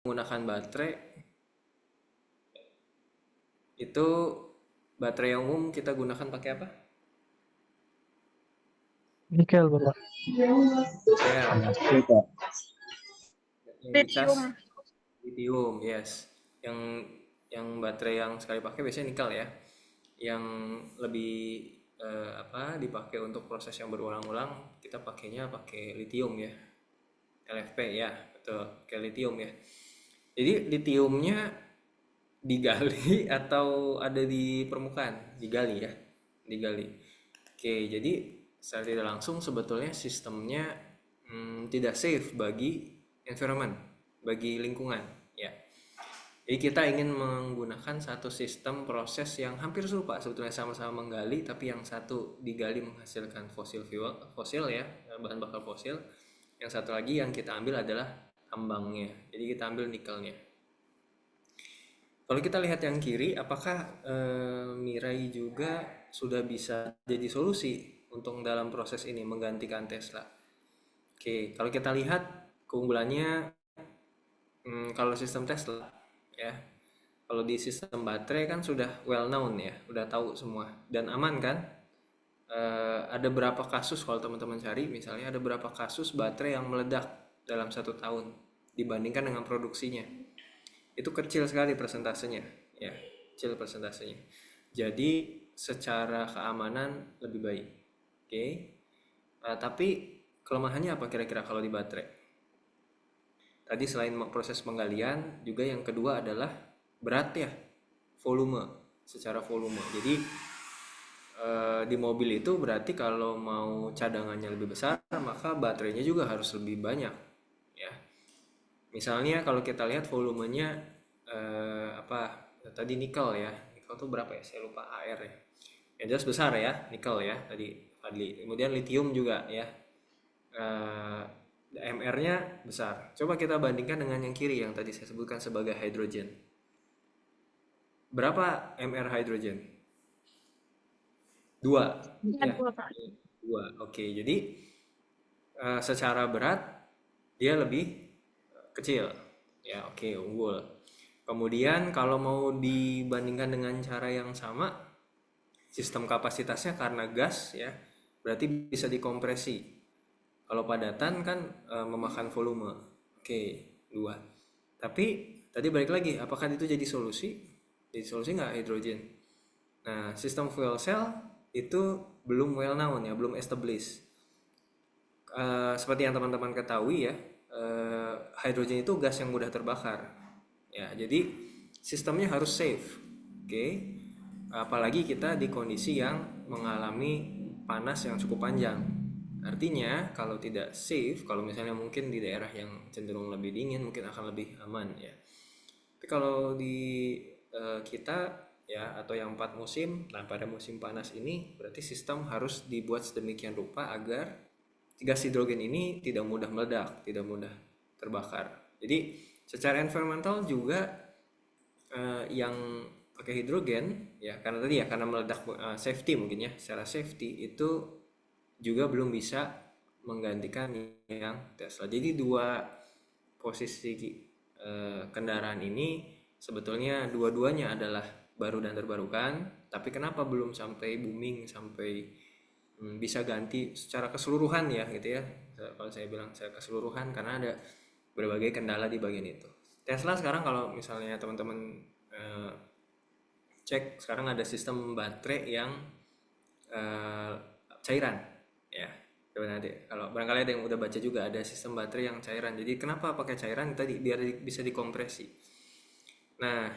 menggunakan baterai itu, baterai yang umum kita gunakan pakai apa? Nikel, Bapak. Ya, Listrik. yang dicas Lithium. lithium, yes. Yang baterai yang sekali pakai biasanya nikel ya. Yang lebih dipakai untuk proses yang berulang-ulang, kita pakainya pakai lithium ya. LFP ya, betul, pakai lithium ya. Jadi lithiumnya digali atau ada di permukaan? Digali ya, digali. Oke, jadi secara tidak langsung sebetulnya sistemnya tidak safe bagi environment, bagi lingkungan ya. Jadi kita ingin menggunakan satu sistem proses yang hampir serupa, sebetulnya sama-sama menggali, tapi yang satu digali menghasilkan fosil ya, bahan bakar fosil. Yang satu lagi yang kita ambil adalah tambangnya. Jadi kita ambil nikelnya. Kalau kita lihat yang kiri, apakah Mirai juga sudah bisa jadi solusi untuk dalam proses ini menggantikan Tesla? Oke, kalau kita lihat keunggulannya, kalau sistem Tesla ya, kalau di sistem baterai kan sudah well known ya, udah tahu semua dan aman kan. Ada berapa kasus kalau teman-teman cari, misalnya ada berapa kasus baterai yang meledak dalam 1 tahun dibandingkan dengan produksinya, itu kecil sekali persentasenya ya, kecil persentasenya. Jadi secara keamanan lebih baik. Oke. Tapi kelemahannya apa kira-kira kalau di baterai? Tadi selain proses penggalian, juga yang kedua adalah berat ya, volume, secara volume. Jadi di mobil itu berarti kalau mau cadangannya lebih besar, maka baterainya juga harus lebih banyak ya. Misalnya kalau kita lihat volumenya tadi nikel ya, nikel tuh berapa ya, saya lupa AR ya, yang jelas besar ya nikel ya tadi Fadli. Kemudian lithium juga ya, MR-nya besar. Coba kita bandingkan dengan yang kiri yang tadi saya sebutkan sebagai hidrogen. Berapa MR hidrogen? 2 ya, 2, Pak. 2. Oke, jadi secara berat dia lebih kecil ya. Oke, unggul. Kemudian kalau mau dibandingkan dengan cara yang sama, sistem kapasitasnya karena gas ya, berarti bisa dikompresi. Kalau padatan kan memakan volume. Oke, 2. Tapi tadi balik lagi, apakah itu jadi solusi? Jadi solusi nggak hidrogen? Nah, sistem fuel cell itu belum well known ya, belum established. Seperti yang teman-teman ketahui ya, hidrogen itu gas yang mudah terbakar. Ya, jadi sistemnya harus safe. Oke. Apalagi kita di kondisi yang mengalami panas yang cukup panjang. Artinya kalau tidak safe, kalau misalnya mungkin di daerah yang cenderung lebih dingin mungkin akan lebih aman ya. Tapi kalau di kita ya, atau yang 4 musim, nah pada musim panas ini berarti sistem harus dibuat sedemikian rupa agar gas hidrogen ini tidak mudah meledak, tidak mudah terbakar. Jadi secara environmental juga yang pakai hidrogen ya, karena tadi ya, karena meledak, safety mungkin ya, secara safety itu juga belum bisa menggantikan yang Tesla. Jadi dua posisi kendaraan ini sebetulnya dua-duanya adalah baru dan terbarukan, tapi kenapa belum sampai booming, sampai bisa ganti secara keseluruhan ya gitu ya. Kalau saya bilang secara keseluruhan karena ada berbagai kendala di bagian itu. Tesla sekarang kalau misalnya teman-teman cek, sekarang ada sistem baterai yang cairan ya. Coba nanti kalau barangkali ada yang udah baca juga, ada sistem baterai yang cairan. Jadi kenapa pakai cairan tadi? Biar bisa dikompresi. Nah,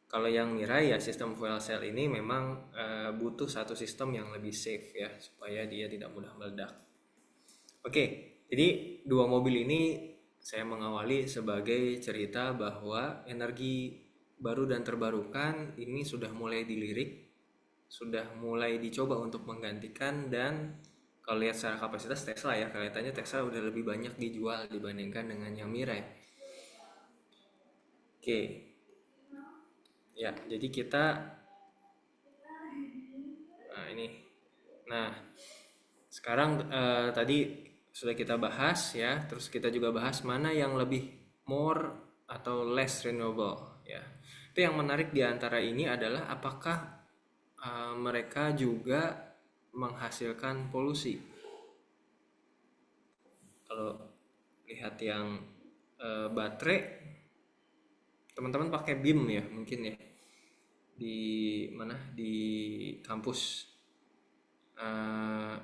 kalau yang Mirai ya, sistem fuel cell ini memang butuh satu sistem yang lebih safe ya, supaya dia tidak mudah meledak. Oke, jadi dua mobil ini saya mengawali sebagai cerita bahwa energi baru dan terbarukan ini sudah mulai dilirik, sudah mulai dicoba untuk menggantikan, dan kalau lihat secara kapasitas Tesla ya, kelihatannya Tesla udah lebih banyak dijual dibandingkan dengan yang Mirai. Oke, ya, jadi kita ini. Nah, sekarang tadi sudah kita bahas ya, terus kita juga bahas mana yang lebih more atau less renewable ya. Itu yang menarik di antara ini adalah apakah mereka juga menghasilkan polusi. Kalau lihat yang baterai, teman-teman pakai BIM ya mungkin ya, di mana di kampus. Eh,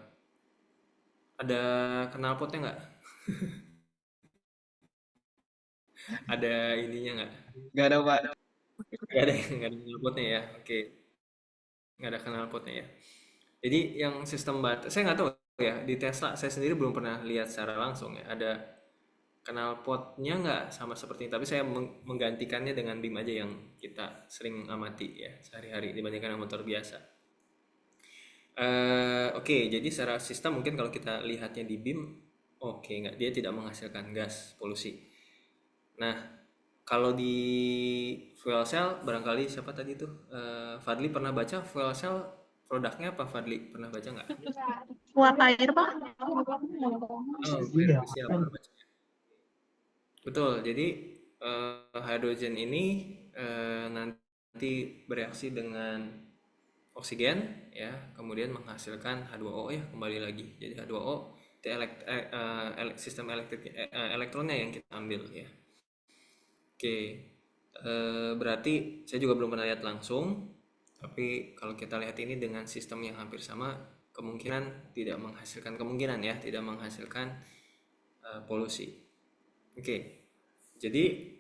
ada knalpotnya nggak? Ada ininya nggak? Nggak ada, Pak. Nggak ada knalpotnya ya. Oke, nggak ada knalpotnya ya. Jadi yang sistem baterai, saya nggak tahu ya di Tesla. Saya sendiri belum pernah lihat secara langsung ya. Ada knalpotnya nggak sama seperti ini. Tapi saya menggantikannya dengan BIM aja yang kita sering amati ya sehari-hari dibandingkan dengan motor biasa. Oke, jadi secara sistem mungkin kalau kita lihatnya di BIM, oke, nggak, dia tidak menghasilkan gas polusi. Nah, kalau di fuel cell, barangkali siapa tadi tuh? Fadli pernah baca fuel cell produknya apa? Fadli pernah baca nggak? Kuat air, Pak. Oh, oke, siap, pernah baca. Betul, jadi hidrogen ini nanti bereaksi dengan oksigen ya, kemudian menghasilkan H2O ya, kembali lagi. Jadi H2O itu sistem elektronnya yang kita ambil ya. Oke, berarti saya juga belum pernah lihat langsung, tapi kalau kita lihat ini dengan sistem yang hampir sama, kemungkinan tidak menghasilkan, kemungkinan ya tidak menghasilkan polusi. Oke, jadi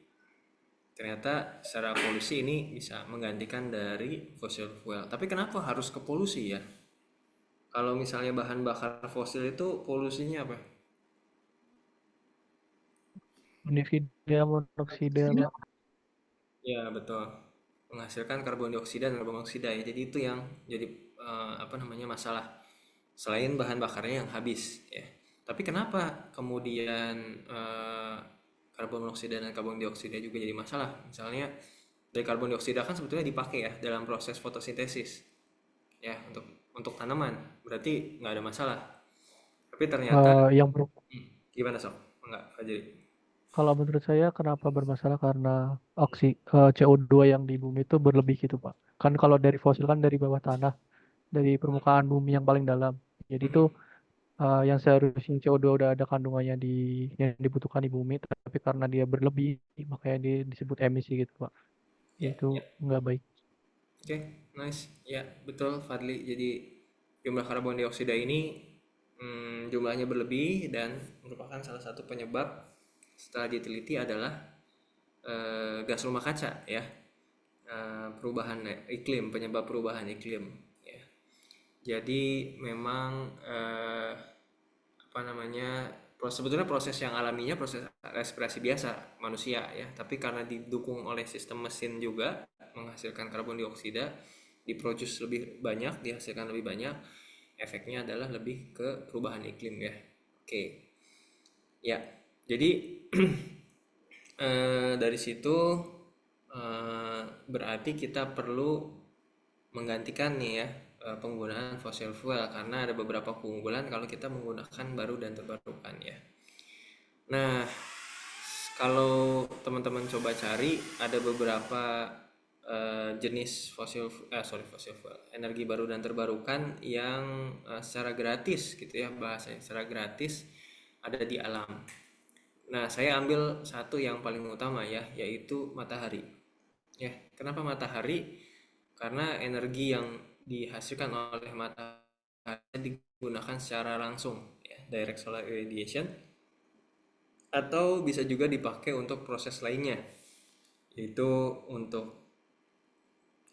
ternyata secara polusi ini bisa menggantikan dari fossil fuel. Tapi kenapa harus ke polusi ya? Kalau misalnya bahan bakar fosil itu polusinya apa? Dioksida, monoksida, Pak. Ya betul, menghasilkan karbon dioksida dan karbon monoksida ya. Jadi itu yang jadi apa namanya masalah. Selain bahan bakarnya yang habis ya. Tapi kenapa kemudian karbon monoksida dan karbon dioksida juga jadi masalah? Misalnya dari karbon dioksida kan sebetulnya dipakai ya dalam proses fotosintesis ya untuk tanaman. Berarti nggak ada masalah. Tapi ternyata Yang gimana Sob? Enggak, Fajri. Kalau menurut saya kenapa bermasalah karena CO2 yang di bumi itu berlebih gitu, Pak. Kan kalau dari fosil kan dari bawah tanah, dari permukaan bumi yang paling dalam. Jadi itu Mhm. yang seharusnya CO2 udah ada kandungannya yang dibutuhkan di bumi, tapi karena dia berlebih, makanya dia disebut emisi gitu, Pak. Ya, Itu ya. nggak baik. Oke, nice. Ya, betul Fadli. Jadi jumlah karbon dioksida ini jumlahnya berlebih dan merupakan salah satu penyebab setelah diteliti adalah gas rumah kaca ya. Perubahan iklim, penyebab perubahan iklim ya. Jadi memang apa namanya sebetulnya proses yang alaminya proses respirasi biasa manusia ya, tapi karena didukung oleh sistem mesin juga menghasilkan karbon dioksida, diproduce lebih banyak, dihasilkan lebih banyak, efeknya adalah lebih ke perubahan iklim ya. Oke ya, jadi dari situ berarti kita perlu menggantikan nih ya penggunaan fossil fuel karena ada beberapa keunggulan kalau kita menggunakan baru dan terbarukan ya. Nah, kalau teman-teman coba cari ada beberapa jenis fossil fuel, energi baru dan terbarukan yang secara gratis gitu ya bahasanya, secara gratis ada di alam. Nah, saya ambil satu yang paling utama ya, yaitu matahari. Ya, kenapa matahari? Karena energi yang dihasilkan oleh matahari digunakan secara langsung, ya, direct solar irradiation, atau bisa juga dipakai untuk proses lainnya, yaitu untuk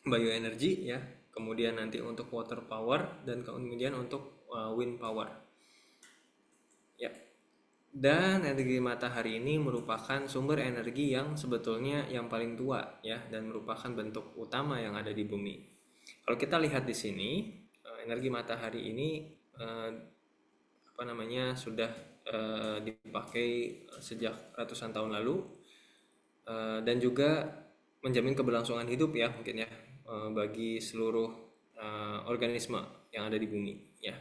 bioenergi ya, kemudian nanti untuk water power dan kemudian untuk wind power. Ya. Dan energi matahari ini merupakan sumber energi yang sebetulnya yang paling tua ya dan merupakan bentuk utama yang ada di bumi. Kalau kita lihat di sini, energi matahari ini eh, apa namanya sudah dipakai sejak ratusan tahun lalu dan juga menjamin keberlangsungan hidup ya mungkin ya bagi seluruh organisme yang ada di bumi ya.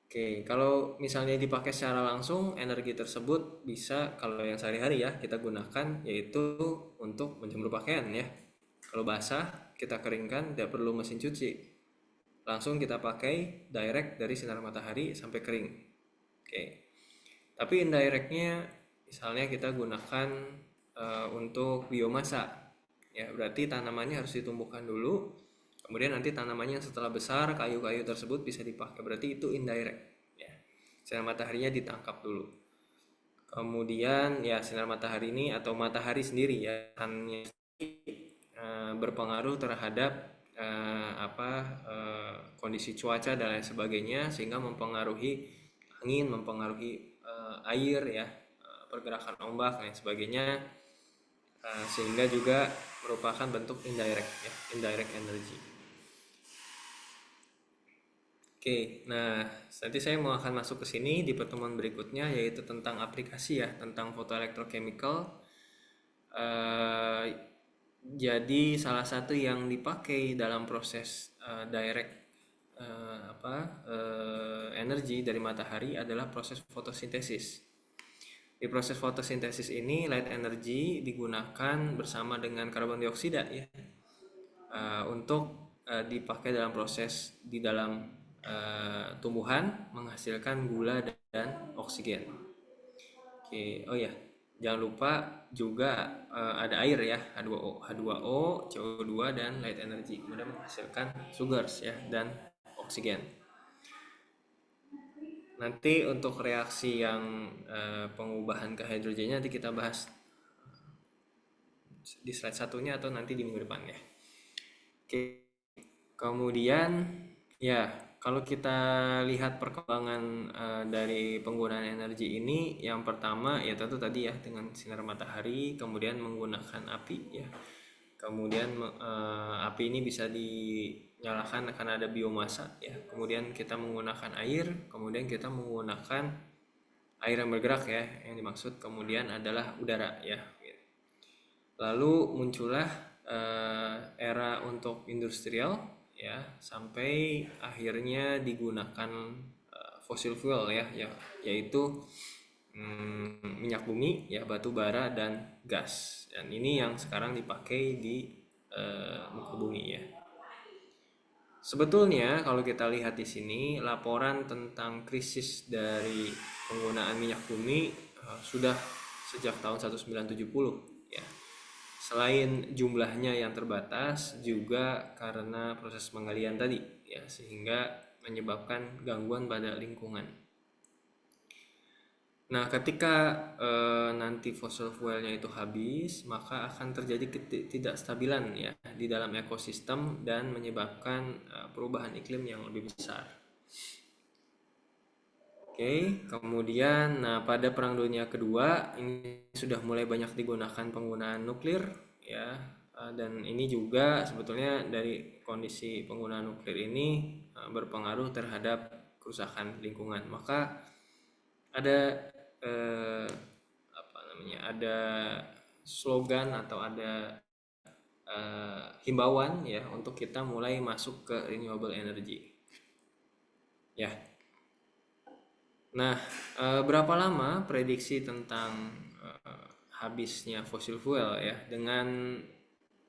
Oke, kalau misalnya dipakai secara langsung, energi tersebut bisa kalau yang sehari-hari ya kita gunakan yaitu untuk menjemur pakaian ya. Kalau basah, kita keringkan, tidak perlu mesin cuci. Langsung kita pakai direct dari sinar matahari sampai kering. Oke. Tapi indirectnya misalnya kita gunakan untuk biomasa. Ya, berarti tanamannya harus ditumbuhkan dulu. Kemudian nanti tanamannya setelah besar, kayu-kayu tersebut bisa dipakai. Berarti itu indirect. Ya. Sinar mataharinya ditangkap dulu. Kemudian ya sinar matahari ini atau matahari sendiri ya berpengaruh terhadap kondisi cuaca dan lain sebagainya sehingga mempengaruhi angin, mempengaruhi air ya, pergerakan ombak dan lain sebagainya, sehingga juga merupakan bentuk indirect ya, indirect energy. Oke, nah nanti saya mau akan masuk ke sini di pertemuan berikutnya yaitu tentang aplikasi ya, tentang photoelectrochemical. Jadi salah satu yang dipakai dalam proses direct energi dari matahari adalah proses fotosintesis. Di proses fotosintesis ini light energy digunakan bersama dengan karbon dioksida ya untuk dipakai dalam proses di dalam tumbuhan menghasilkan gula dan oksigen. Oke, oh ya, jangan lupa juga ada air ya, H2O, CO2 dan light energy, kemudian menghasilkan sugars ya dan oksigen. Nanti untuk reaksi yang pengubahan ke hidrogennya nanti kita bahas di slide satunya atau nanti di minggu depan ya. Oke, kemudian ya kalau kita lihat perkembangan dari penggunaan energi ini, yang pertama ya tentu tadi ya dengan sinar matahari, kemudian menggunakan api ya. Kemudian api ini bisa dinyalakan karena ada biomasa ya. Kemudian kita menggunakan air, kemudian kita menggunakan air yang bergerak ya. Yang dimaksud kemudian adalah udara ya. Lalu muncullah era untuk industrial ya, sampai akhirnya digunakan fossil fuel ya, yaitu minyak bumi ya, batu bara dan gas. Dan ini yang sekarang dipakai di muka bumi ya. Sebetulnya kalau kita lihat di sini laporan tentang krisis dari penggunaan minyak bumi sudah sejak tahun 1970 ya. Selain jumlahnya yang terbatas, juga karena proses penggalian tadi ya, sehingga menyebabkan gangguan pada lingkungan. Nah, ketika nanti fossil fuelnya itu habis, maka akan terjadi ketidakstabilan ya di dalam ekosistem dan menyebabkan perubahan iklim yang lebih besar. Oke, kemudian pada Perang Dunia Kedua ini sudah mulai banyak digunakan penggunaan nuklir ya, dan ini juga sebetulnya dari kondisi penggunaan nuklir ini berpengaruh terhadap kerusakan lingkungan. Maka ada ada slogan atau ada himbauan ya untuk kita mulai masuk ke renewable energy ya. Nah, berapa lama prediksi tentang habisnya fossil fuel ya, dengan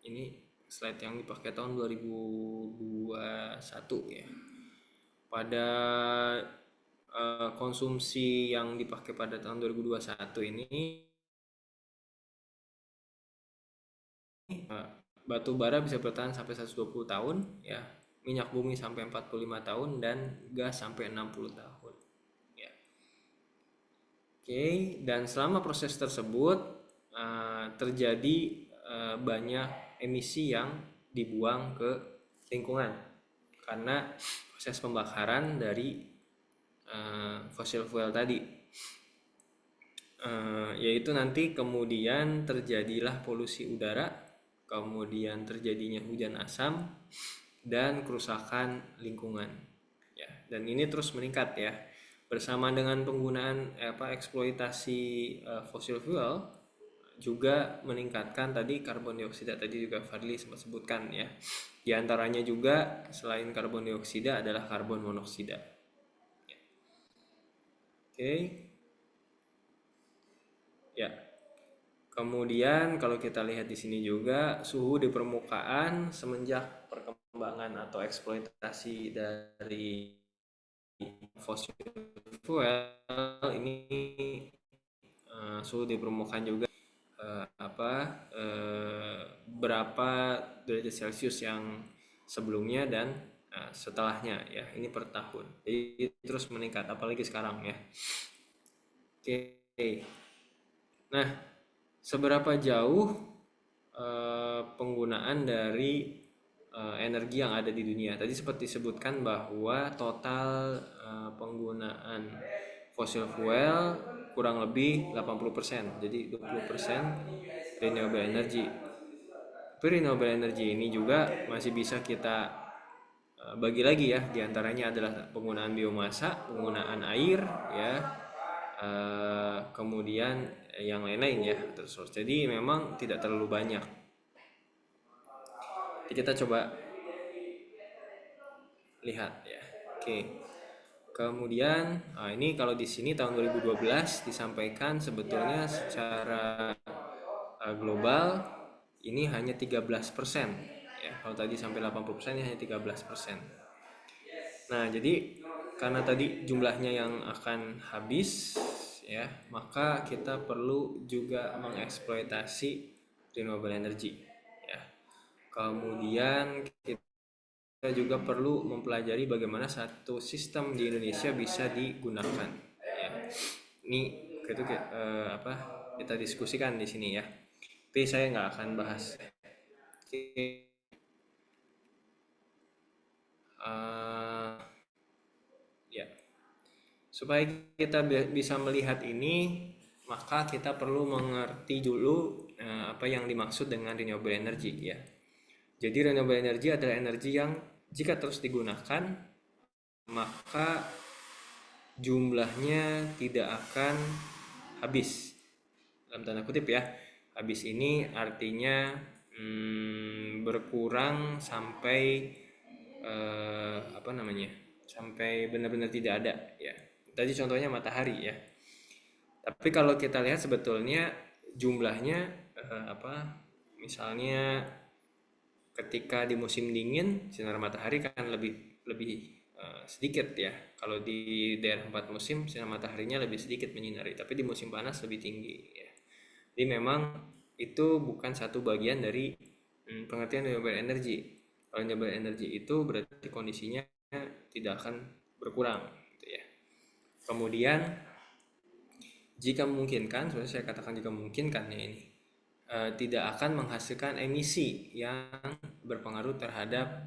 ini slide yang dipakai tahun 2021 ya. Pada konsumsi yang dipakai pada tahun 2021 ini batu bara bisa bertahan sampai 120 tahun ya, minyak bumi sampai 45 tahun dan gas sampai 60 tahun. Oke, dan selama proses tersebut terjadi banyak emisi yang dibuang ke lingkungan karena proses pembakaran dari fossil fuel tadi, yaitu nanti kemudian terjadilah polusi udara, kemudian terjadinya hujan asam dan kerusakan lingkungan ya, dan ini terus meningkat ya. Bersama dengan penggunaan eksploitasi fossil fuel juga meningkatkan tadi karbon dioksida, tadi juga Fadli sempat sebutkan ya. Di antaranya juga selain karbon dioksida adalah karbon monoksida. Oke. Ya. Kemudian kalau kita lihat di sini juga suhu di permukaan semenjak perkembangan atau eksploitasi dari fossil fuel ini, suhu di permukaan juga berapa derajat Celcius yang sebelumnya dan setelahnya ya, ini per tahun. Jadi terus meningkat apalagi sekarang ya. Oke. Nah, seberapa jauh penggunaan dari energi yang ada di dunia? Tadi seperti disebutkan bahwa total penggunaan fossil fuel kurang lebih 80%. Jadi 20% renewable energy. Tapi renewable energy ini juga masih bisa kita bagi lagi ya, diantaranya adalah penggunaan biomasa, penggunaan air ya, kemudian yang lain-lain ya terus. Jadi memang tidak terlalu banyak. Jadi kita coba lihat ya. Oke. Kemudian ini kalau di sini tahun 2012 disampaikan sebetulnya secara global ini hanya 13% ya. Kalau tadi sampai 80% ini hanya 13%. Nah, jadi karena tadi jumlahnya yang akan habis ya, maka kita perlu juga mengeksploitasi renewable energy ya. Kemudian kita juga perlu mempelajari bagaimana satu sistem di Indonesia bisa digunakan ya. Ini itu kita diskusikan di sini ya. Tapi saya nggak akan bahas. Ya, supaya kita bisa melihat ini, maka kita perlu mengerti dulu apa yang dimaksud dengan renewable energy ya. Jadi renewable energy adalah energi yang jika terus digunakan maka jumlahnya tidak akan habis, dalam tanda kutip ya. Habis ini artinya berkurang sampai sampai benar-benar tidak ada ya. Tadi contohnya matahari ya. Tapi kalau kita lihat sebetulnya jumlahnya misalnya ketika di musim dingin sinar matahari kan lebih sedikit ya. Kalau di daerah 4 musim sinar mataharinya lebih sedikit menyinari, tapi di musim panas lebih tinggi ya. Jadi memang itu bukan satu bagian dari pengertian renewable energy. Kalau renewable energy itu berarti kondisinya tidak akan berkurang gitu ya. Kemudian jika memungkinkan, seperti saya katakan jika memungkinkan ya ini tidak akan menghasilkan emisi yang berpengaruh terhadap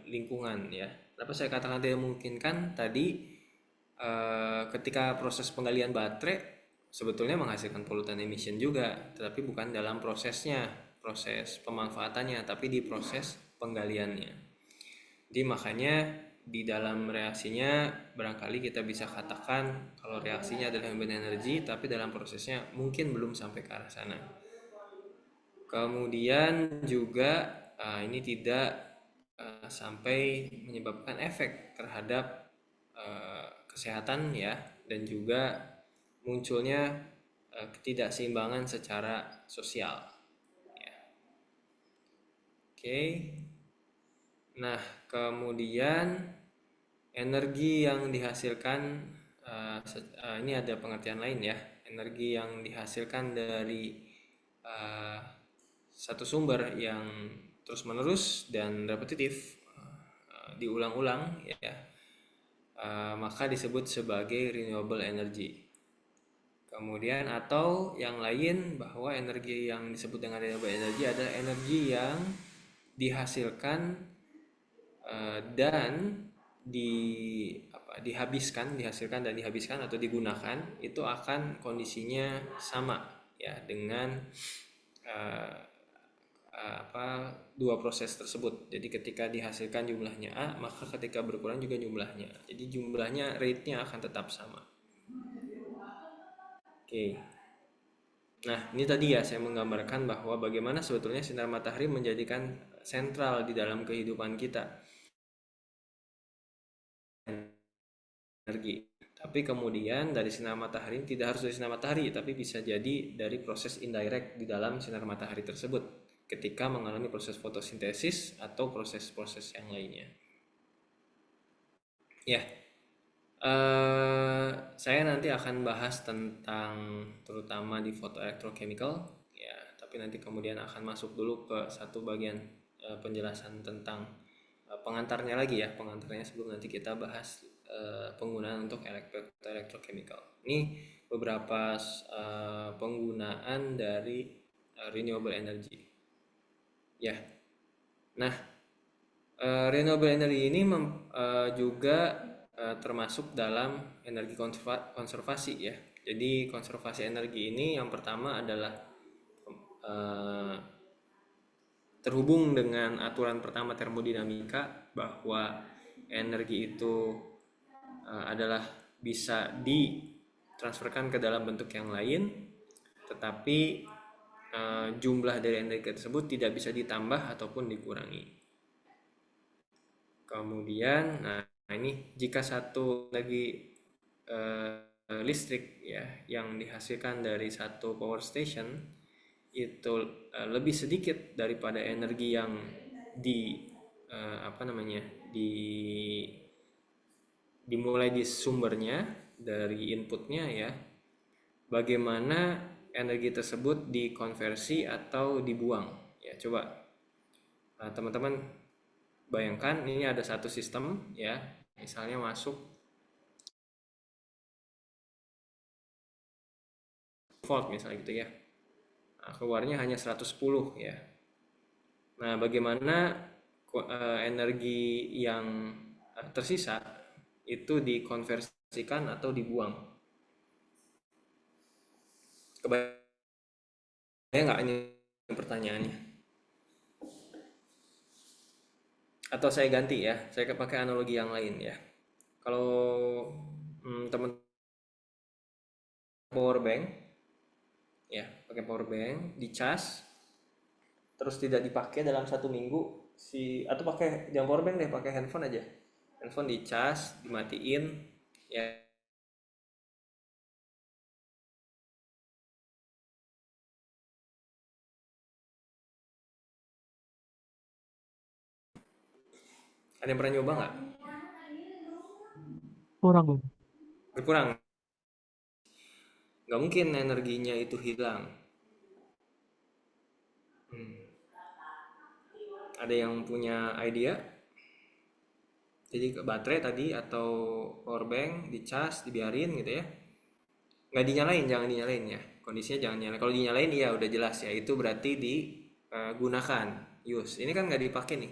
lingkungan ya. Kenapa saya katakan tidak memungkinkan? Tadi ketika proses penggalian baterai sebetulnya menghasilkan polutan emission juga, tetapi bukan dalam prosesnya, proses pemanfaatannya, tapi di proses penggaliannya. Jadi makanya di dalam reaksinya barangkali kita bisa katakan kalau reaksinya adalah renewable energy, tapi dalam prosesnya mungkin belum sampai ke arah sana. Kemudian juga ini tidak sampai menyebabkan efek terhadap kesehatan ya, dan juga munculnya ketidakseimbangan secara sosial ya. Oke. Nah, kemudian energi yang dihasilkan ini ada pengertian lain ya. Energi yang dihasilkan dari satu sumber yang terus-menerus dan repetitif diulang-ulang ya, maka disebut sebagai renewable energy. Kemudian atau yang lain bahwa energi yang disebut dengan renewable energy adalah energi yang dihasilkan dan dihasilkan dan dihabiskan atau digunakan itu akan kondisinya sama ya dengan dua proses tersebut. Jadi ketika dihasilkan jumlahnya A, maka ketika berkurang juga jumlahnya. Jadi jumlahnya, rate-nya akan tetap sama. Oke. Nah, ini tadi ya saya menggambarkan bahwa bagaimana sebetulnya sinar matahari menjadikan sentral di dalam kehidupan kita. Energi. Tapi kemudian dari sinar matahari tidak harus dari sinar matahari, tapi bisa jadi dari proses indirect di dalam sinar matahari tersebut ketika mengalami proses fotosintesis atau proses-proses yang lainnya. Ya, saya nanti akan bahas tentang terutama di photoelectrochemical, ya. Tapi nanti kemudian akan masuk dulu ke satu bagian penjelasan tentang pengantarnya lagi ya, pengantarnya sebelum nanti kita bahas penggunaan untuk electrochemical. Ini beberapa penggunaan dari renewable energy. Ya, nah renewable energy ini juga termasuk dalam energi konservasi ya. Jadi konservasi energi ini yang pertama adalah terhubung dengan aturan pertama termodinamika bahwa energi itu adalah bisa ditransferkan ke dalam bentuk yang lain, tetapi jumlah dari energi tersebut tidak bisa ditambah ataupun dikurangi. Kemudian, nah ini jika satu energi listrik ya yang dihasilkan dari satu power station itu lebih sedikit daripada energi yang dimulai di sumbernya dari inputnya ya, bagaimana energi tersebut dikonversi atau dibuang ya. Coba teman-teman bayangkan ini ada satu sistem ya, misalnya masuk volt misalnya gitu ya. Nah, keluarnya hanya 110 ya. Nah, bagaimana energi yang tersisa itu dikonversikan atau dibuang? Kebayang nggak ini pertanyaannya? Atau saya ganti ya, saya pakai analogi yang lain ya. Kalau teman power bank ya, pakai power bank dicas terus tidak dipakai dalam 1 minggu atau pakai jangan power bank deh, pakai handphone aja. Handphone dicas, dimatiin ya. Ada yang pernah nyoba nggak? Kurang Bang. Berkurang. Nggak mungkin energinya itu hilang. Ada yang punya idea? Jadi baterai tadi atau power bank dicas, dibiarin gitu ya. Nggak dinyalain, jangan dinyalain ya. Kondisinya jangan nyalain. Kalau dinyalain iya udah jelas ya, itu berarti digunakan, use. Ini kan nggak dipakai nih.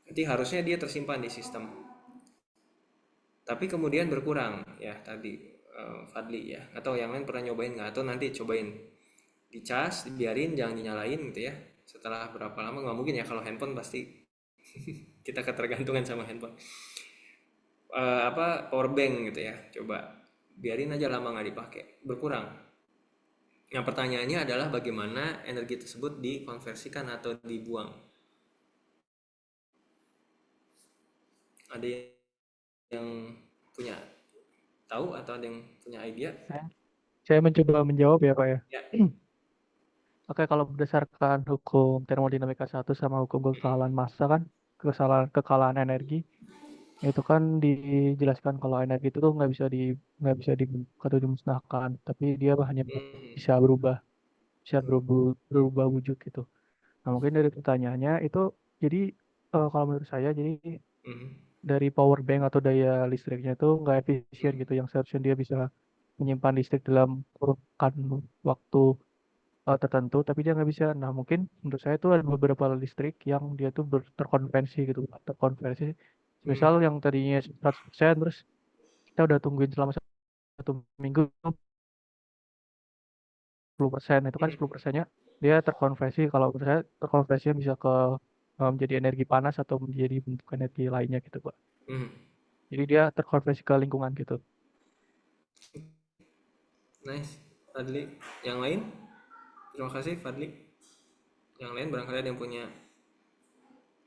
Nanti harusnya dia tersimpan di sistem. Tapi kemudian berkurang ya tadi Fadli ya. Atau yang lain pernah nyobain nggak? Atau nanti cobain dicas, dibiarin, jangan dinyalain gitu ya. Setelah berapa lama, nggak mungkin ya kalau handphone pasti kita ketergantungan sama handphone. Power bank gitu ya, coba biarin aja lama nggak dipakai, berkurang. Yang pertanyaannya adalah bagaimana energi tersebut dikonversikan atau dibuang. Ada yang punya tahu atau ada yang punya idea? Saya mencoba menjawab ya Pak ya. Ya. Oke, kalau berdasarkan hukum termodinamika 1 sama hukum kekalan massa kan, kekalan energi, itu kan dijelaskan kalau energi itu tuh nggak bisa dibentuk atau dimusnahkan, tapi dia hanya bisa berubah wujud gitu. Nah, mungkin dari pertanyaannya itu, jadi kalau menurut saya, jadi dari power bank atau daya listriknya itu nggak efisien gitu, yang seharusnya dia bisa menyimpan listrik dalam kurun waktu tertentu, tapi dia nggak bisa. Nah, mungkin menurut saya itu ada beberapa listrik yang dia tuh terkonversi gitu, terkonversi. Misal yang tadinya 100%, terus kita udah tungguin selama 1 minggu 10%, itu kan 10%-nya dia terkonversi. Kalau menurut saya terkonversinya bisa menjadi energi panas atau menjadi bentuk energi lainnya gitu Pak. Jadi dia terkonversi ke lingkungan gitu. Nice, Fadli. Yang lain? Terima kasih Fadli. Yang lain barangkali ada yang punya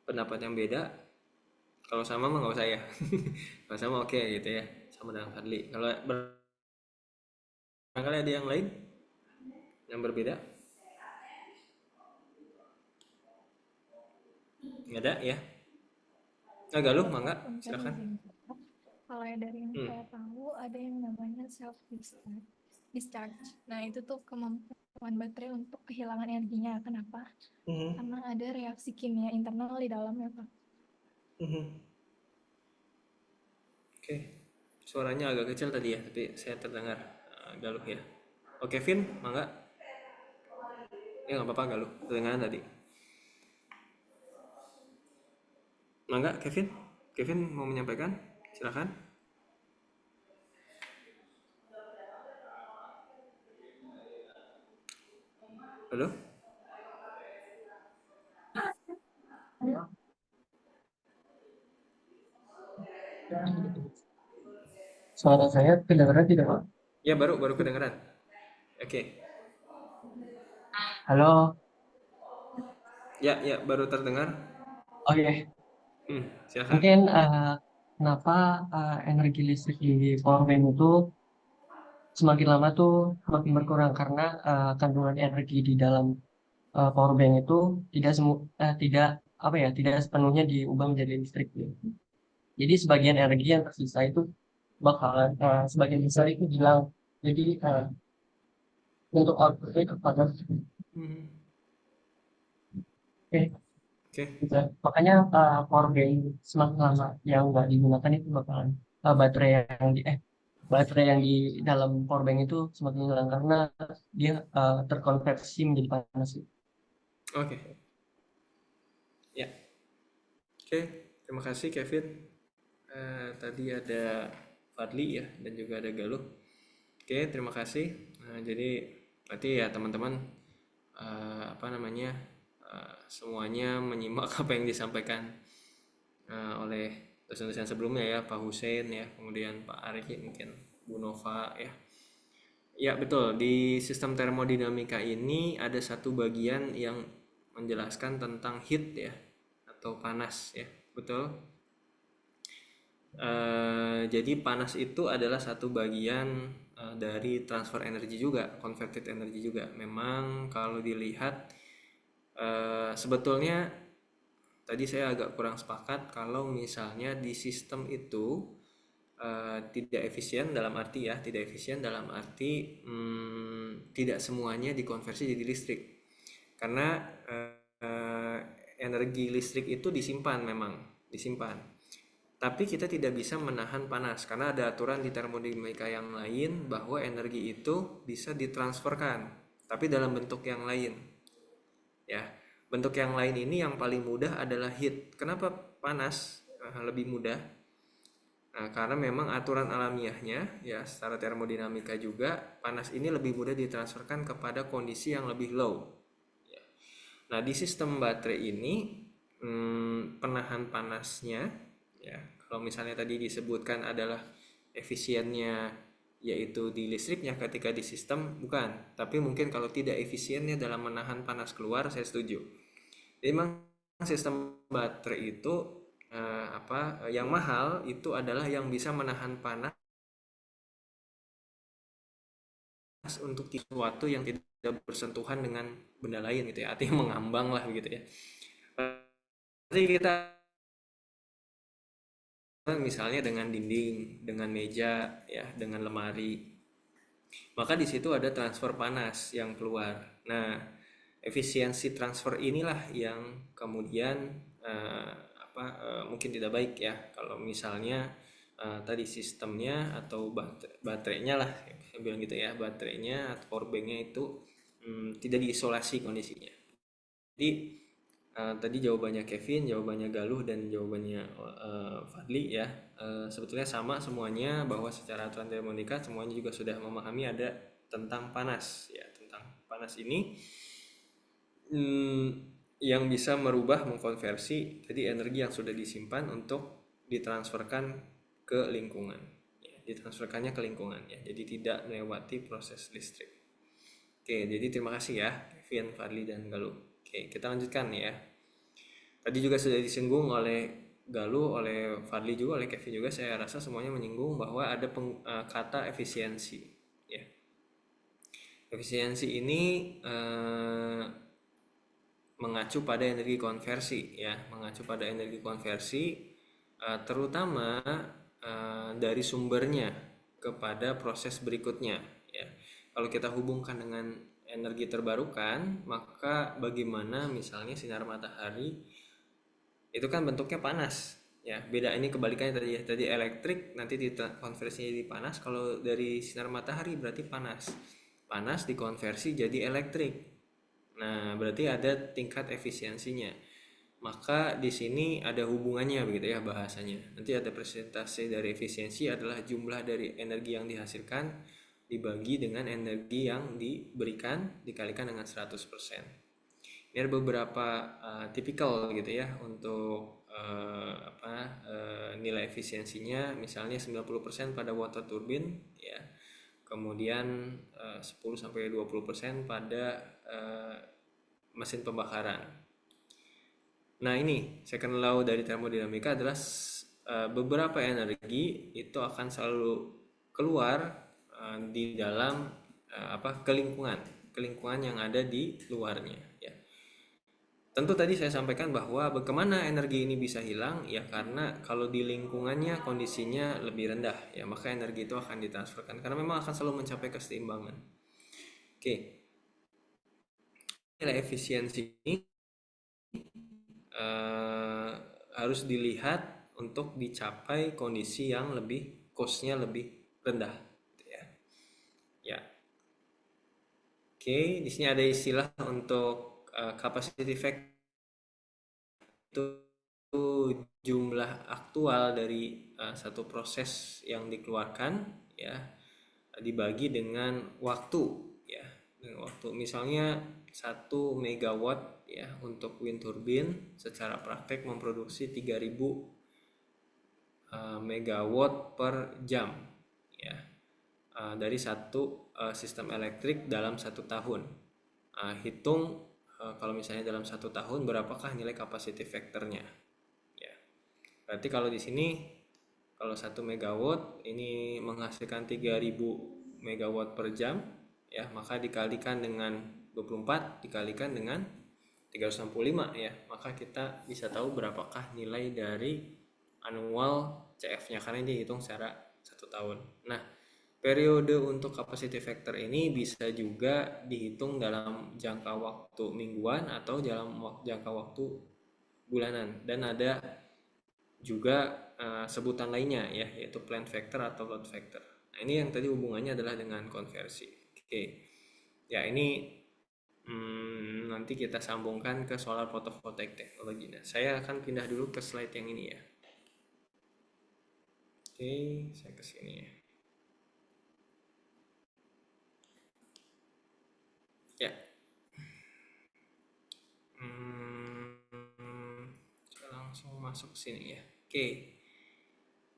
pendapat yang beda. Kalau sama mah nggak usah ya. Kalau sama oke gitu ya. sama dengan Fadli. Kalau barangkali ada yang lain yang berbeda? Nggak ada ya? Galuh, mangga, Walaupun tadi silakan. singkat, kalau yang dari yang saya tahu ada yang namanya self discharge. Nah itu tuh kemampuan baterai untuk kehilangan energinya. Kenapa? Karena ada reaksi kimia internal di dalamnya, Pak. Oke, suaranya agak kecil tadi ya, tapi saya terdengar Galuh ya. Oke, Vin, mangga. Ya nggak apa-apa Galuh, terdengar tadi. Mangga, Kevin. Kevin mau menyampaikan? Silakan. Halo? Suara saya kedengaran tidak, Pak? Ya, baru kedengeran. Oke. Halo. Ya, baru terdengar. Oh iya. Silakan. Mungkin kenapa energi listrik di power bank itu semakin lama tuh semakin berkurang karena kandungan energi di dalam power bank itu tidak sepenuhnya diubah menjadi listrik. Jadi sebagian energi yang tersisa itu bakalan sebagian besar itu hilang. Jadi untuk outputnya kepada Oke. gitu. Makanya power bank semakin lama yang nggak digunakan itu bakalan baterai yang di dalam power bank itu semakin hilang karena dia terkonversi menjadi panas. Oke. Ya. Oke, terima kasih Kevin. Tadi ada Fadli ya dan juga ada Galuh. Oke, terima kasih. Jadi berarti ya teman-teman semuanya menyimak apa yang disampaikan oleh dosen-dosen sebelumnya ya, Pak Hussein ya, kemudian Pak Arif, mungkin Bu Nova ya. Ya betul, di sistem termodinamika ini ada satu bagian yang menjelaskan tentang heat ya, atau panas ya, betul. Jadi panas itu adalah satu bagian dari transfer energi juga, converted energy juga. Memang kalau dilihat sebetulnya tadi saya agak kurang sepakat kalau misalnya di sistem itu tidak efisien dalam arti tidak semuanya dikonversi jadi listrik, karena energi listrik itu disimpan, tapi kita tidak bisa menahan panas karena ada aturan di termodinamika yang lain bahwa energi itu bisa ditransferkan tapi dalam bentuk yang lain ya. Bentuk yang lain ini yang paling mudah adalah heat. Kenapa panas lebih mudah? Nah, karena memang aturan alamiahnya ya secara termodinamika juga panas ini lebih mudah ditransferkan kepada kondisi yang lebih low ya. Nah, di sistem baterai ini penahan panasnya ya, kalau misalnya tadi disebutkan adalah efisiennya yaitu di listriknya ketika di sistem, bukan, tapi mungkin kalau tidak efisiennya dalam menahan panas keluar, saya setuju. Jadi memang sistem baterai itu yang mahal itu adalah yang bisa menahan panas untuk sesuatu yang tidak bersentuhan dengan benda lain gitu ya, artinya mengambang lah begitu ya. Jadi kita misalnya dengan dinding, dengan meja ya, dengan lemari, maka di situ ada transfer panas yang keluar. Nah, efisiensi transfer inilah yang kemudian mungkin tidak baik ya kalau misalnya tadi sistemnya atau baterainya lah, saya bilang gitu ya, baterainya atau powerbanknya itu tidak diisolasi kondisinya. Jadi tadi jawabannya Kevin, jawabannya Galuh, dan jawabannya Fadli ya, sebetulnya sama semuanya, bahwa secara aturan termodinamika semuanya juga sudah memahami ada tentang panas ya. Tentang panas ini yang bisa merubah, mengkonversi jadi energi yang sudah disimpan untuk ditransferkan ke lingkungan ya, ditransferkannya ke lingkungan ya, jadi tidak melewati proses listrik. Oke, jadi terima kasih ya Kevin, Fadli, dan Galuh. Oke, kita lanjutkan ya. Tadi juga sudah disinggung oleh Galuh, oleh Fadli juga, oleh Kevin juga, saya rasa semuanya menyinggung bahwa ada kata efisiensi. Ya. Efisiensi ini mengacu pada energi konversi, ya, mengacu pada energi konversi, terutama dari sumbernya kepada proses berikutnya. Ya. Kalau kita hubungkan dengan energi terbarukan, maka bagaimana misalnya sinar matahari itu kan bentuknya panas, ya. Beda ini kebalikannya tadi ya. Tadi elektrik, nanti konversinya jadi panas. Kalau dari sinar matahari berarti panas. Panas dikonversi jadi elektrik. Nah, berarti ada tingkat efisiensinya. Maka di sini ada hubungannya begitu ya bahasanya. Nanti ada presentasi dari efisiensi adalah jumlah dari energi yang dihasilkan dibagi dengan energi yang diberikan dikalikan dengan 100%. Ini ada beberapa tipikal gitu ya untuk nilai efisiensinya, misalnya 90% pada water turbine ya. Kemudian 10-20% pada mesin pembakaran. Nah, ini second law dari termodinamika adalah beberapa energi itu akan selalu keluar di dalam kelingkungan yang ada di luarnya ya. Tentu tadi saya sampaikan bahwa bagaimana energi ini bisa hilang ya, karena kalau di lingkungannya kondisinya lebih rendah ya, maka energi itu akan ditransferkan karena memang akan selalu mencapai keseimbangan. Oke. Nilai efisiensi ini harus dilihat untuk dicapai kondisi yang lebih cost-nya lebih rendah ya. Ya. Oke, di sini ada istilah untuk capacity factor, itu jumlah aktual dari satu proses yang dikeluarkan ya dibagi dengan waktu ya. Dengan waktu misalnya 1 megawatt ya untuk wind turbine secara praktek memproduksi 3000 megawatt per jam ya, dari satu sistem elektrik dalam 1 tahun. Hitung kalau misalnya dalam 1 tahun berapakah nilai capacity factornya ya. Berarti kalau di sini kalau 1 megawatt ini menghasilkan 3000 megawatt per jam ya, maka dikalikan dengan 24 dikalikan dengan 365 ya, maka kita bisa tahu berapakah nilai dari annual CF-nya karena ini dihitung secara 1 tahun. Nah, periode untuk capacity factor ini bisa juga dihitung dalam jangka waktu mingguan atau dalam jangka waktu bulanan, dan ada juga sebutan lainnya ya, yaitu plant factor atau load factor. Nah, ini yang tadi hubungannya adalah dengan konversi. Oke. Ya, ini nanti kita sambungkan ke solar photovoltaic teknologi. Nah, saya akan pindah dulu ke slide yang ini ya. Oke, saya ke sini ya. Ya. Langsung masuk ke sini ya. Oke.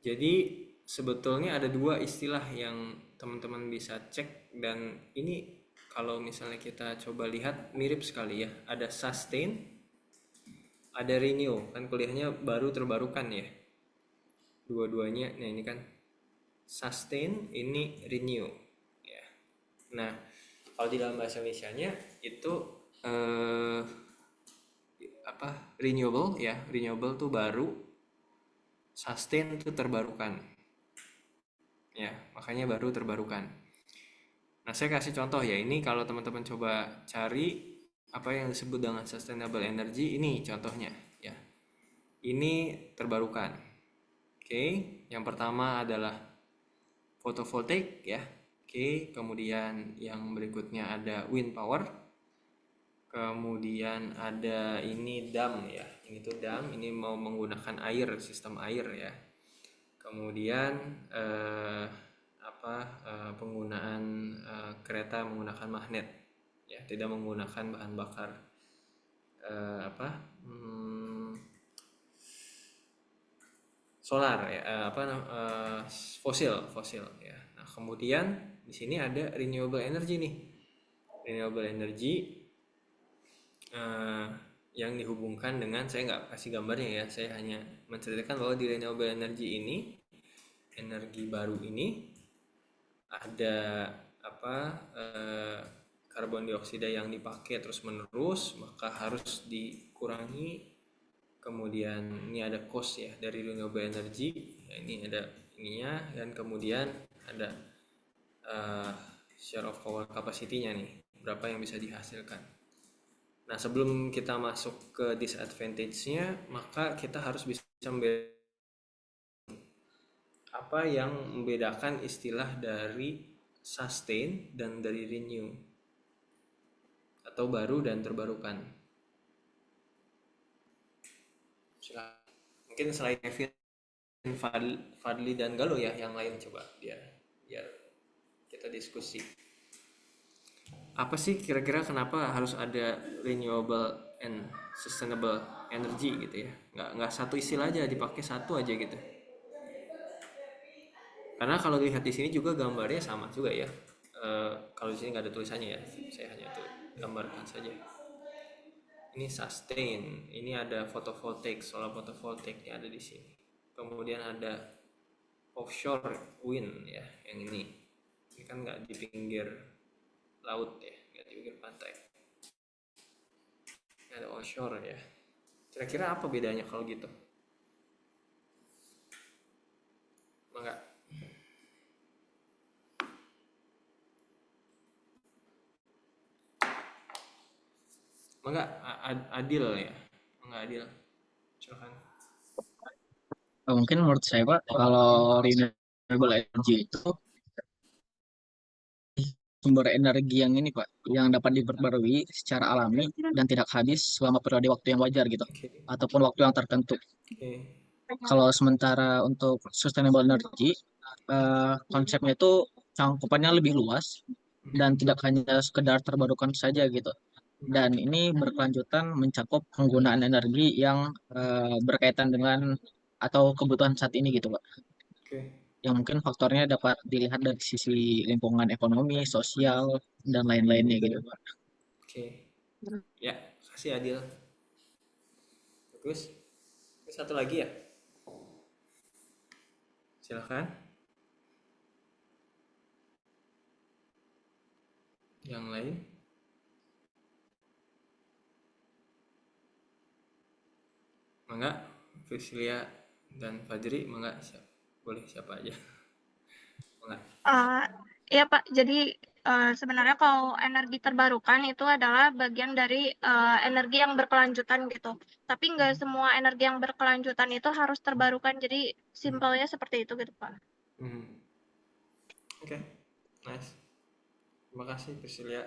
Jadi sebetulnya ada 2 istilah yang teman-teman bisa cek, dan ini kalau misalnya kita coba lihat mirip sekali ya. Ada sustain, ada renew. Kan kuliahnya baru terbarukan ya. Dua-duanya. Nah, ini kan sustain, ini renew ya. Nah, kalau di dalam bahasa Indonesianya itu renewable ya. Renewable tuh baru, sustain tuh terbarukan ya, makanya baru terbarukan. Nah, saya kasih contoh ya. Ini kalau teman-teman coba cari apa yang disebut dengan sustainable energy, ini contohnya ya. Ini terbarukan. Oke, yang pertama adalah photovoltaic ya. Oke, kemudian yang berikutnya ada wind power. Kemudian ada ini dam ya. Ini tuh dam, ini mau menggunakan air, sistem air ya. Kemudian penggunaan kereta menggunakan magnet ya, tidak menggunakan bahan bakar solar ya, fosil ya. Nah, kemudian di sini ada renewable energy nih. Renewable energy yang dihubungkan dengan, saya nggak kasih gambarnya ya, saya hanya menceritakan bahwa di renewable energy ini, energi baru ini ada karbon dioksida yang dipakai terus menerus, maka harus dikurangi. Kemudian ini ada cost ya dari renewable energy, ya, ini ada ininya, dan kemudian ada share of power capacity-nya nih, berapa yang bisa dihasilkan. Nah, sebelum kita masuk ke disadvantage-nya, maka kita harus bisa membedakan apa yang membedakan istilah dari sustain dan dari renew, atau baru dan terbarukan. Mungkin selain Kevin, Fadli dan Galo ya, yang lain coba biar kita diskusi. Apa sih kira-kira kenapa harus ada renewable and sustainable energy gitu ya? Nggak satu istilah aja dipakai, satu aja gitu. Karena kalau dilihat di sini juga gambarnya sama juga ya. Kalau di sini nggak ada tulisannya ya, saya hanya gambarkan saja. Ini sustain, ini ada photovoltaic, solar photovoltaic yang ada di sini. Kemudian ada offshore wind ya, yang ini kan nggak di pinggir laut ya, nggak di pinggir pantai. Ada onshore ya. Kira-kira apa bedanya kalau gitu? Enggak. Enggak adil ya. Enggak adil. Silakan. Mungkin menurut saya Pak, kalau renewable energy itu sumber energi yang ini Pak, yang dapat diperbarui secara alami dan tidak habis selama periode waktu yang wajar gitu, ataupun waktu yang tertentu. Kalau sementara untuk sustainable energy, konsepnya itu cangkupannya lebih luas dan tidak hanya sekedar terbarukan saja gitu. Dan ini berkelanjutan mencakup penggunaan energi yang berkaitan dengan atau kebutuhan saat ini gitu Pak. Yang mungkin faktornya dapat dilihat dari sisi lingkungan ekonomi, sosial, dan lain-lainnya gitu Pak. Ya, kasih Adil. Bagus. Satu lagi ya. Silakan. Yang lain? Mangga, Priscilia dan Fajri, mangga, boleh siapa aja. Mangga. Ya Pak, jadi sebenarnya kalau energi terbarukan itu adalah bagian dari energi yang berkelanjutan gitu. Tapi nggak semua energi yang berkelanjutan itu harus terbarukan. Jadi simpelnya seperti itu gitu Pak. Oke, nice. Terima kasih Priscilia.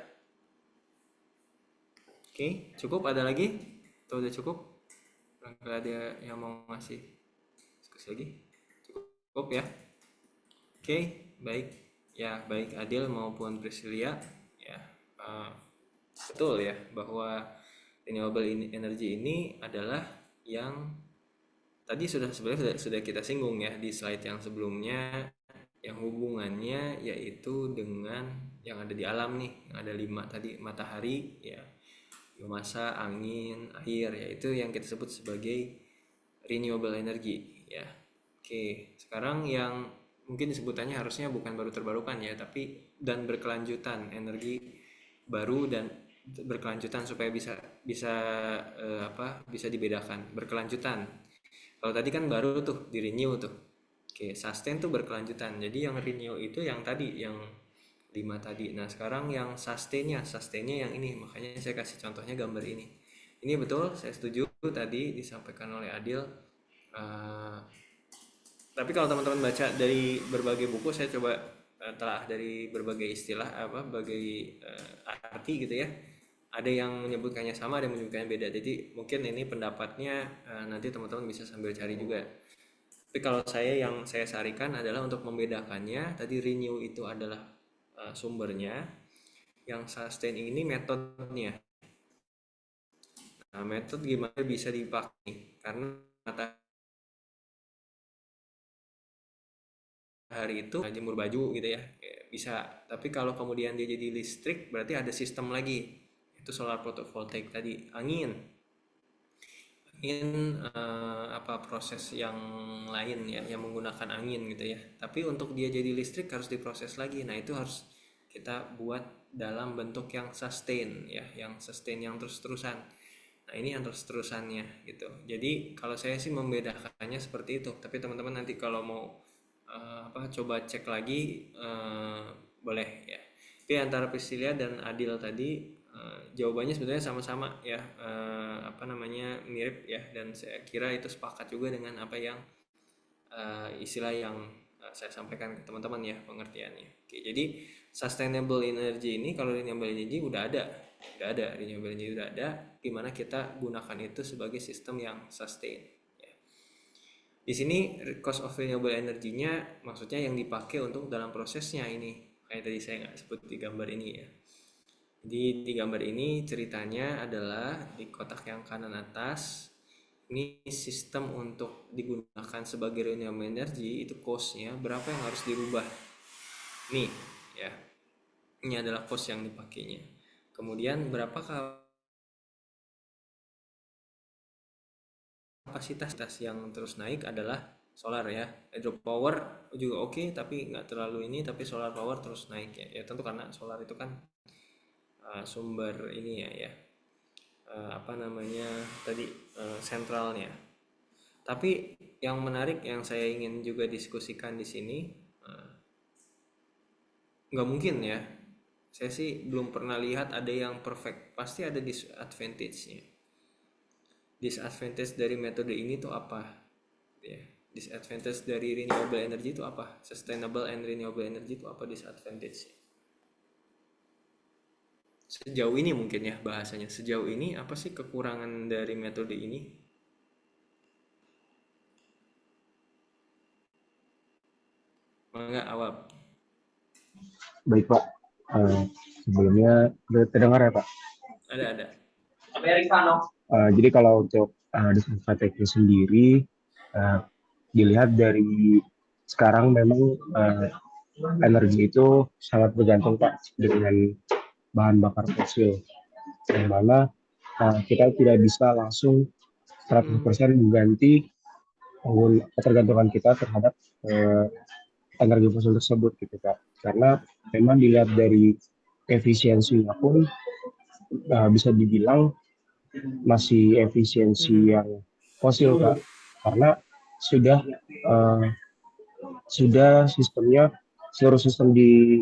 Oke, cukup, ada lagi? Atau udah cukup? Barangkali ada yang mau ngasih diskusi lagi? Cukup ya? Oke, baik. Ya, baik Adil maupun Priscilia. Ya, betul ya bahwa renewable energy ini adalah yang tadi sebenarnya sudah kita singgung ya di slide yang sebelumnya, yang hubungannya yaitu dengan yang ada di alam nih, yang ada 5 tadi, matahari ya, biomasa, angin, air, yaitu yang kita sebut sebagai renewable energy ya. Oke, sekarang yang mungkin sebutannya harusnya bukan baru terbarukan ya, tapi dan berkelanjutan, energi baru dan berkelanjutan supaya bisa dibedakan, berkelanjutan. Kalau tadi kan baru tuh di renew tuh. Oke, sustain tuh berkelanjutan. Jadi yang renew itu yang tadi, yang 5 tadi. Nah, sekarang yang sustainnya yang ini. Makanya saya kasih contohnya gambar ini. Ini betul, saya setuju tadi disampaikan oleh Adil. Tapi kalau teman-teman baca dari berbagai buku, saya coba telah dari berbagai istilah berbagai arti gitu ya. Ada yang menyebutkannya sama, ada yang menyebutkannya beda. Jadi mungkin ini pendapatnya nanti teman-teman bisa sambil cari juga. Tapi kalau yang saya sarikan adalah untuk membedakannya. Tadi renew itu adalah sumbernya, yang sustain ini metodenya. Nah, metode gimana bisa dipakai? Karena hari itu jemur baju gitu ya, bisa. Tapi kalau kemudian dia jadi listrik, berarti ada sistem lagi, itu solar photovoltaic tadi, angin ingin apa proses yang lain ya, yang menggunakan angin gitu ya. Tapi untuk dia jadi listrik harus diproses lagi. Nah itu harus kita buat dalam bentuk yang sustain ya, yang sustain yang terus-terusan. Nah ini yang terus-terusannya gitu. Jadi kalau saya sih membedakannya seperti itu. Tapi teman-teman nanti kalau mau coba cek lagi boleh ya. Tapi antara Priscilia dan Adil tadi jawabannya sebenarnya sama-sama ya, mirip ya, dan saya kira itu sepakat juga dengan apa yang istilah yang saya sampaikan ke teman-teman ya pengertiannya. Oke, jadi sustainable energy ini, kalau renewable energy udah ada renewable energy udah ada, gimana kita gunakan itu sebagai sistem yang sustain. Ya. Di sini cost of renewable energy-nya maksudnya yang dipakai untuk dalam prosesnya ini, kayak tadi saya nggak sebut di gambar ini ya. Jadi di gambar ini ceritanya adalah di kotak yang kanan atas, ini sistem untuk digunakan sebagai renewable energy, itu cost-nya berapa yang harus dirubah. Nih ya, ini adalah cost yang dipakainya. Kemudian berapa kapasitas yang terus naik adalah solar ya. Hydropower juga oke, tapi nggak terlalu ini, tapi solar power terus naik ya. Ya tentu karena solar itu kan sumber ini ya sentralnya. Tapi yang menarik yang saya ingin juga diskusikan di sini, nggak mungkin ya, saya sih belum pernah lihat ada yang perfect, pasti ada disadvantage-nya. Disadvantage dari metode ini tuh apa ya? Disadvantage dari renewable energy itu apa? Sustainable and renewable energy itu apa disadvantage-nya? Sejauh ini mungkin ya bahasanya, sejauh ini apa sih kekurangan dari metode ini? Mangga Awab. Baik Pak, sebelumnya terdengar ya Pak? Ada. Jadi kalau untuk disinfektan sendiri, dilihat dari sekarang memang energi itu sangat bergantung Pak dengan bahan bakar fosil, yang mana kita tidak bisa langsung 100% mengganti ketergantungan kita terhadap energi fosil tersebut gitu Pak. Karena memang dilihat dari efisiensinya pun bisa dibilang masih efisiensi yang fosil Pak, karena sudah sistemnya, seluruh sistem di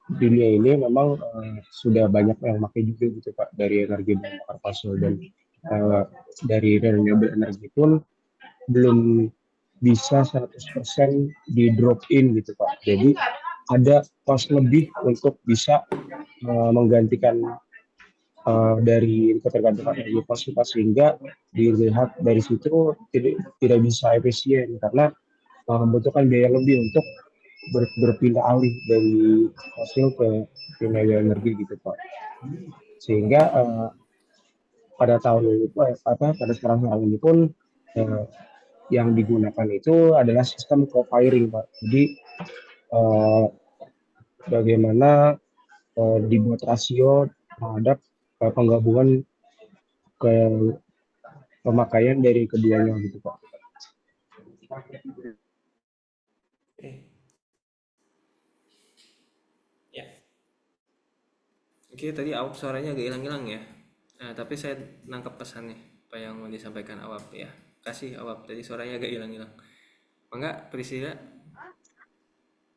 dunia ini memang sudah banyak yang pakai juga gitu Pak, dari energi bahan bakar fosil, dan dari renewable energy pun belum bisa 100% di drop in gitu Pak. Jadi ada cost lebih untuk bisa menggantikan dari ketergantungan energi fosil, sehingga dilihat dari situ tidak bisa efisien karena membutuhkan biaya lebih untuk berpindah alih dari fosil ke renewable energi gitu Pak. Sehingga pada tahun ini pada sekarang ini pun yang digunakan itu adalah sistem co-firing Pak. Jadi bagaimana dibuat rasio terhadap penggabungan ke pemakaian dari keduanya gitu Pak. Ya. Oke, tadi Awab suaranya agak hilang-hilang ya. Nah, tapi saya nangkap pesannya apa yang mau disampaikan Awab ya. Kasih Awab, tadi suaranya agak hilang-hilang. Mangga Priscilla.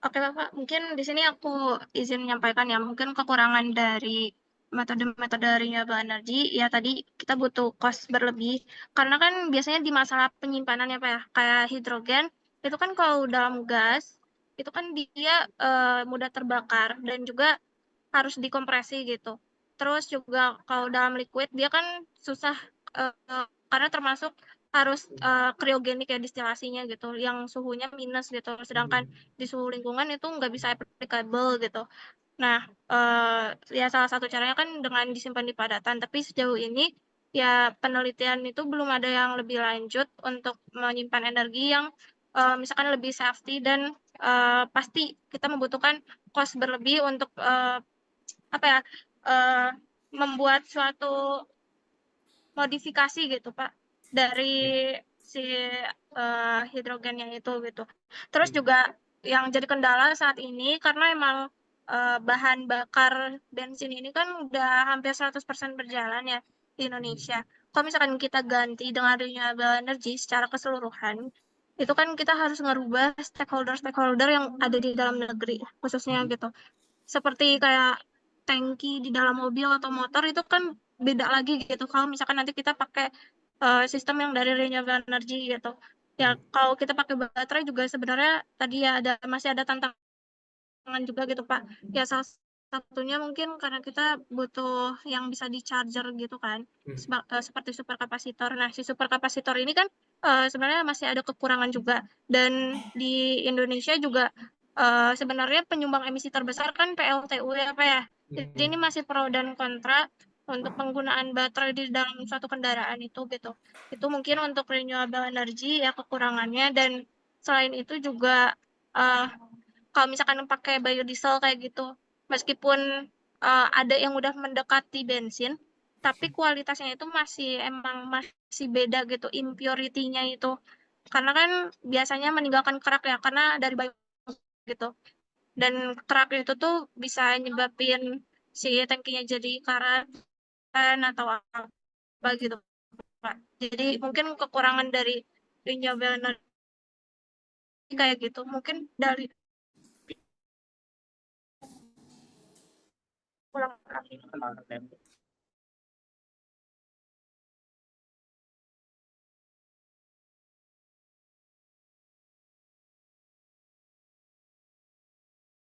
Oke Bapak, mungkin di sini aku izin menyampaikan ya, mungkin kekurangan dari metode-metode renewable energy ya, tadi kita butuh cost berlebih karena kan biasanya di masalah penyimpanan ya Pak ya, kayak hidrogen itu kan kalau dalam gas itu kan dia mudah terbakar dan juga harus dikompresi gitu. Terus juga kalau dalam liquid dia kan susah karena termasuk harus kriogenik ya distilasinya gitu, yang suhunya minus gitu. Sedangkan di suhu lingkungan itu nggak bisa applicable gitu. Nah, ya salah satu caranya kan dengan disimpan di padatan. Tapi sejauh ini ya penelitian itu belum ada yang lebih lanjut untuk menyimpan energi yang misalkan lebih safety dan pasti kita membutuhkan cost berlebih untuk membuat suatu modifikasi gitu Pak. dari si hidrogennya itu gitu. Terus juga yang jadi kendala saat ini karena emang bahan bakar bensin ini kan udah hampir 100% berjalan ya di Indonesia. Kalau misalkan kita ganti dengan renewable energy secara keseluruhan, itu kan kita harus ngerubah stakeholder-stakeholder yang ada di dalam negeri khususnya gitu. Seperti kayak tangki di dalam mobil atau motor itu kan beda lagi gitu. Kalau misalkan nanti kita pakai sistem yang dari renewable energy gitu. Ya kalau kita pakai baterai juga sebenarnya tadi ya masih ada tantangan juga gitu Pak. Ya salah satunya mungkin karena kita butuh yang bisa di charger gitu kan. Seperti superkapasitor. Nah, si superkapasitor ini kan sebenarnya masih ada kekurangan juga. Dan di Indonesia juga sebenarnya penyumbang emisi terbesar kan PLTU ya Pak ya. Jadi ini masih pro dan kontra untuk penggunaan baterai di dalam suatu kendaraan itu gitu. Itu mungkin untuk renewable energy ya kekurangannya, dan selain itu juga kalau misalkan pakai biodiesel kayak gitu, meskipun ada yang udah mendekati bensin, tapi kualitasnya itu masih beda gitu, impurity-nya itu. Karena kan biasanya meninggalkan kerak ya, karena dari gitu. Dan kerak itu tuh bisa nyebabin si tangkinya jadi karat atau apa gitu, Pak. Jadi mungkin kekurangan dari renewable energy kayak gitu. Mungkin dari ulang lagi.